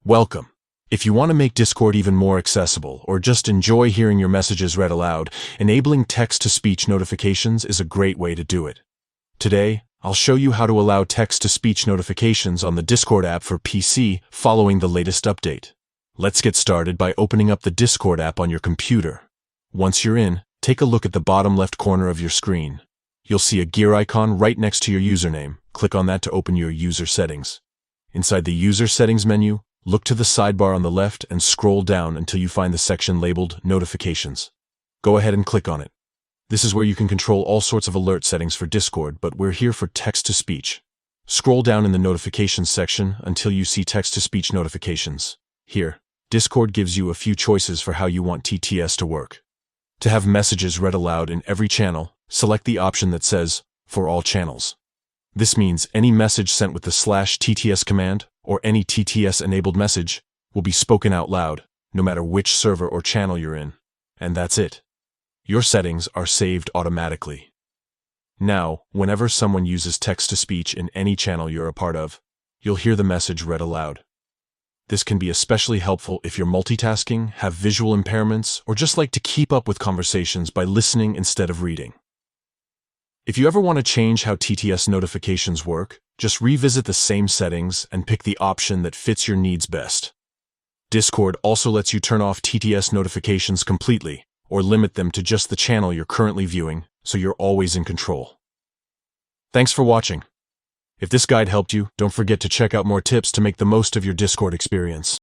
Welcome. If you want to make Discord even more accessible, or just enjoy hearing your messages read aloud, enabling text-to-speech notifications is a great way to do it. Today, I'll show you how to allow text-to-speech notifications on the Discord app for PC following the latest update. Let's get started by opening up the Discord app on your computer. Once you're in, take a look at the bottom left corner of your screen. You'll see a gear icon right next to your username. Click on that to open your user settings. Inside the user settings menu, look to the sidebar on the left and scroll down until you find the section labeled Notifications. Go ahead and click on it. This is where you can control all sorts of alert settings for Discord, but we're here for text-to-speech. Scroll down in the Notifications section until you see Text-to-Speech Notifications. Here, Discord gives you a few choices for how you want TTS to work. To have messages read aloud in every channel, select the option that says, For all channels. This means any message sent with the /TTS command, or any TTS-enabled message, will be spoken out loud, no matter which server or channel you're in. And that's it. Your settings are saved automatically. Now, whenever someone uses text-to-speech in any channel you're a part of, you'll hear the message read aloud. This can be especially helpful if you're multitasking, have visual impairments, or just like to keep up with conversations by listening instead of reading. If you ever want to change how TTS notifications work, just revisit the same settings and pick the option that fits your needs best. Discord also lets you turn off TTS notifications completely, or limit them to just the channel you're currently viewing, so you're always in control. Thanks for watching. If this guide helped you, don't forget to check out more tips to make the most of your Discord experience.